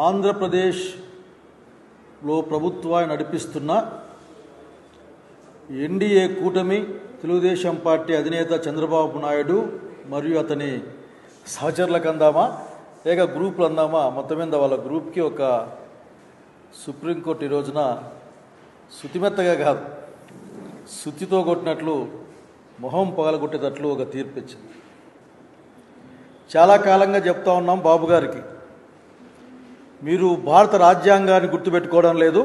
ఆంధ్రప్రదేశ్లో ప్రభుత్వాన్ని నడిపిస్తున్న ఎన్డీఏ కూటమి తెలుగుదేశం పార్టీ అధినేత చంద్రబాబు నాయుడు మరియు అతని సహచరులకు అందామా లేక గ్రూపులు అందామా మొత్తం మీద వాళ్ళ గ్రూప్కి ఒక సుప్రీంకోర్టు ఈ రోజున శుతిమెత్తగా కాదు శుతితో కొట్టినట్లు మొహం పగలగొట్టేటట్లు ఒక తీర్పు ఇచ్చింది. చాలా కాలంగా చెప్తా ఉన్నాం బాబు గారికి, మీరు భారత రాజ్యాంగాన్ని గుర్తుపెట్టుకోవడం లేదు,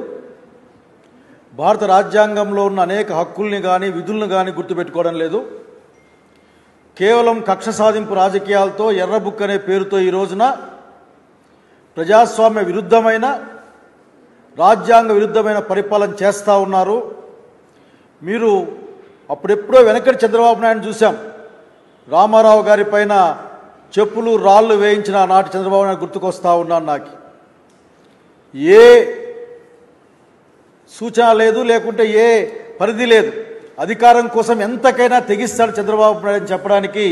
భారత రాజ్యాంగంలో ఉన్న అనేక హక్కుల్ని కానీ విధులను కానీ గుర్తుపెట్టుకోవడం లేదు, కేవలం కక్ష సాధింపు రాజకీయాలతో ఎర్రబుక్ అనే పేరుతో ఈ రోజున ప్రజాస్వామ్య విరుద్ధమైన రాజ్యాంగ విరుద్ధమైన పరిపాలన చేస్తూ ఉన్నారు. మీరు అప్పుడెప్పుడో వెనకటి చంద్రబాబు నాయుడు చూసాం, రామారావు గారి పైన చెప్పులు రాళ్ళు వేయించిన నాటి చంద్రబాబు నాయుడు గుర్తుకొస్తూ ఉన్నాను. నాకు ఏ సూచన లేదు, లేకుంటే ఏ పరిధి లేదు, అధికారం కోసం ఎంతకైనా తెగిస్తాడు చంద్రబాబు నాయుడు అని చెప్పడానికి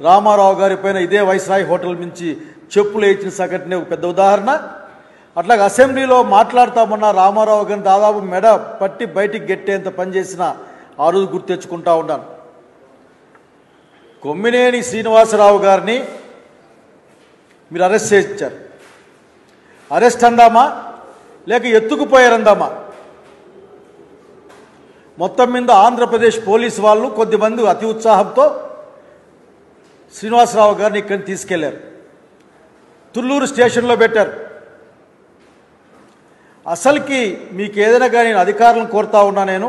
రామారావు గారి పైన ఇదే వైస్రాయ్ హోటల్ నుంచి చెప్పులు వేయించిన సంఘటనే ఒక పెద్ద ఉదాహరణ. అట్లాగే అసెంబ్లీలో మాట్లాడతామన్న రామారావు గారిని దాదాపు మెడ పట్టి బయటికి గెట్టేంత పనిచేసిన ఆ రోజు గుర్తు తెచ్చుకుంటా ఉన్నాను. కొమ్మినేని శ్రీనివాసరావు గారిని మీరు అరెస్ట్ చేయించారు. అరెస్ట్ అందామా లేక ఎత్తుకుపోయారందామా? మొత్తం మీద ఆంధ్రప్రదేశ్ పోలీసు వాళ్ళు కొద్దిమంది అతి ఉత్సాహంతో శ్రీనివాసరావు గారిని ఇక్కడికి తీసుకెళ్లారు, తుళ్ళూరు స్టేషన్లో పెట్టారు. అసలుకి మీకు ఏదైనా కానీ నేను అధికారులను కోరుతా ఉన్నా, నేను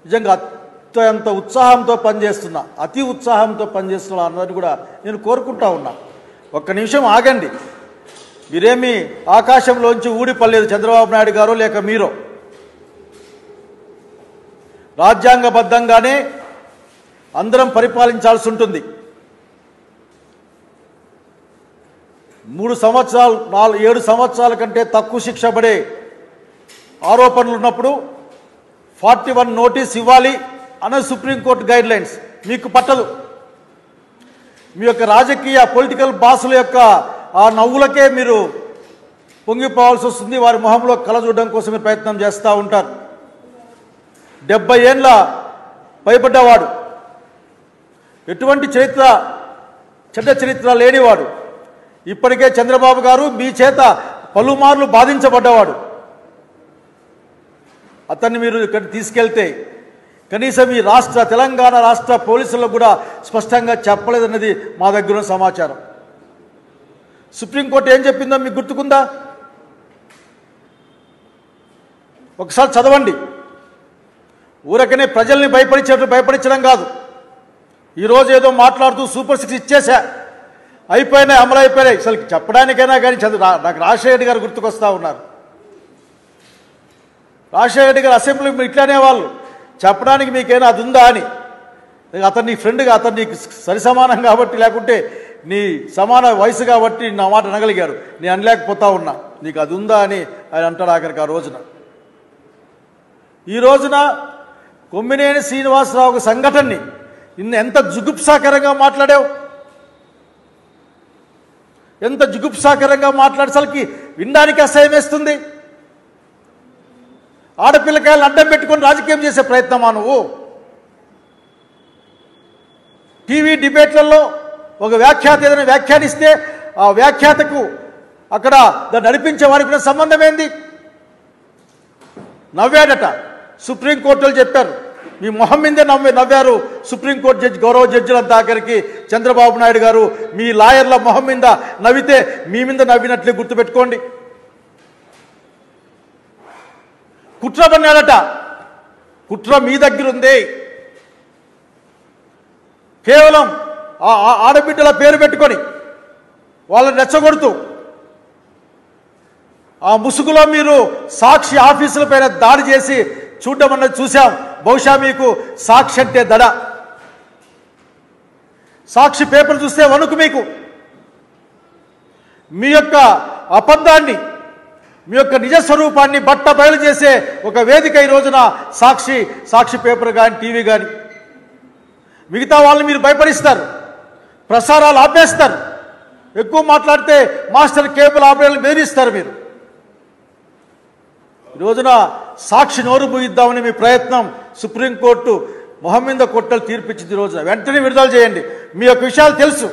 నిజంగా అత్యంత ఉత్సాహంతో పనిచేస్తున్నా, అతి ఉత్సాహంతో పనిచేస్తున్నా అన్నది కూడా నేను కోరుకుంటా ఉన్నా. ఒక్క నిమిషం ఆగండి. మీరేమీ ఆకాశంలోంచి ఊడిపడలేదు చంద్రబాబు నాయుడు గారు లేక మీరు. రాజ్యాంగబద్ధంగానే అందరం పరిపాలించాల్సి ఉంటుంది. 3 సంవత్సరాలు 7 సంవత్సరాల కంటే తక్కువ శిక్ష పడే ఆరోపణలు ఉన్నప్పుడు 41 నోటీస్ ఇవ్వాలి అన్నది సుప్రీంకోర్టు గైడ్లైన్స్. మీకు పట్టదు. మీ యొక్క రాజకీయ పొలిటికల్ బాసుల యొక్క ఆ నవ్వులకే మీరు పొంగిపోవాల్సి వస్తుంది. వారి మొహంలో కళ చూడడం కోసం మీరు ప్రయత్నం చేస్తూ ఉంటారు. 70 ఏళ్ళ పైబడ్డవాడు, ఎటువంటి చరిత్ర చెడ్డ చరిత్ర లేనివాడు, ఇప్పటికే చంద్రబాబు గారు మీ చేత పలుమార్లు బాధించబడ్డవాడు. అతన్ని మీరు ఇక్కడ తీసుకెళ్తే కనీసం ఈ తెలంగాణ రాష్ట్ర పోలీసులకు కూడా స్పష్టంగా చెప్పలేదన్నది మా దగ్గర ఉన్న సమాచారం. సుప్రీంకోర్టు ఏం చెప్పిందో మీకు గుర్తుకుందా? ఒకసారి చదవండి. ఊరకనే ప్రజల్ని భయపడించడం కాదు. ఈరోజు ఏదో మాట్లాడుతూ సూపర్ 6 ఇచ్చేసా, అయిపోయినాయి, అమలు అయిపోయినాయి. అసలు చెప్పడానికైనా కానీ నాకు రాజశేఖర రెడ్డి గారు గుర్తుకొస్తూ ఉన్నారు. రాజశేఖర రెడ్డి గారు అసెంబ్లీ ఇట్లానే వాళ్ళు చెప్పడానికి మీకైనా అది ఉందా అని. అతను నీ ఫ్రెండ్గా, అతను నీకు సరి సమానం కాబట్టి, లేకుంటే నీ సమాన వయసు కాబట్టి నా మాట అనగలిగారు, నేను అనలేకపోతా ఉన్నా. నీకు అది ఉందా అని ఆయన అంటాడు ఆఖరికి ఆ రోజున. ఈ రోజున కొమ్మినేని శ్రీనివాసరావు సంఘటనని ఎంత జుగుప్సాకరంగా మాట్లాడావు, ఎంత జుగుప్సాకరంగా మాట్లాడేసరికి వినడానికి అసహ్యం వేస్తుంది. ఆడపిల్లకాయలను అడ్డం పెట్టుకొని రాజకీయం చేసే ప్రయత్నమా నువ్వు? టీవీ డిబేట్లలో ఒక వ్యాఖ్యాత ఏదైనా వ్యాఖ్యానిస్తే ఆ వ్యాఖ్యాతకు అక్కడ దాన్ని నడిపించే వారికి కూడా సంబంధం ఏంది? నవ్వాడట. సుప్రీంకోర్టులు చెప్పారు, మీ మొహం మీదే నవ్వారు సుప్రీంకోర్టు జడ్జి, గౌరవ జడ్జిలంతా. ఆఖరికి చంద్రబాబు నాయుడు గారు మీ లాయర్ల మొహం మీద నవ్వితే మీ మీద నవ్వినట్లే గుర్తుపెట్టుకోండి. కుట్ర పన్నాడట. కుట్ర మీ దగ్గర ఉంది. కేవలం ఆడబిడ్డల పేరు పెట్టుకొని వాళ్ళని రెచ్చగొడుతూ ఆ ముసుగులో మీరు సాక్షి ఆఫీసుల పైన దాడి చేసి చూడడం అన్నది చూసాం. బహుశా మీకు సాక్షి అంటే దడ. సాక్షి పేపర్ చూస్తే వణుకు మీకు. మీ యొక్క అబద్ధాన్ని, మీ యొక్క నిజస్వరూపాన్ని బట్ట బయలు చేసే ఒక వేదిక ఈ రోజున సాక్షి పేపర్ కానీ టీవీ కానీ. మిగతా వాళ్ళని మీరు భయపడిస్తారు, ప్రసారాలు ఆపేస్తారు. ఎక్కువ మాట్లాడితే మాస్టర్ కేబుల్ ఆపరేటర్లు బెదిరిస్తారు మీరు. ఈ రోజున సాక్షి నోరు మూయిద్దామని మీ ప్రయత్నం సుప్రీంకోర్టు మొహం మీద కొట్టలు తీర్పిచ్చింది. ఈ రోజున వెంటనే విడుదల చేయండి. మీ యొక్క విషయాలు తెలుసు,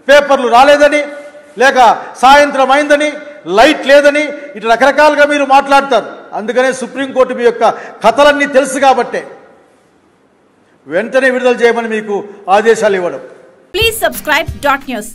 పేపర్లు రాలేదని, లేక సాయంత్రం అయిందని, లైట్ లేదని, ఇట్లా రకరకాలుగా మీరు మాట్లాడతారు. అందుకనే సుప్రీంకోర్టు మీ యొక్క కథలన్నీ తెలుసు కాబట్టే వెంటనే విడుదల చేయమని మీకు ఆదేశాలు ఇవ్వడం. Please subscribe .news.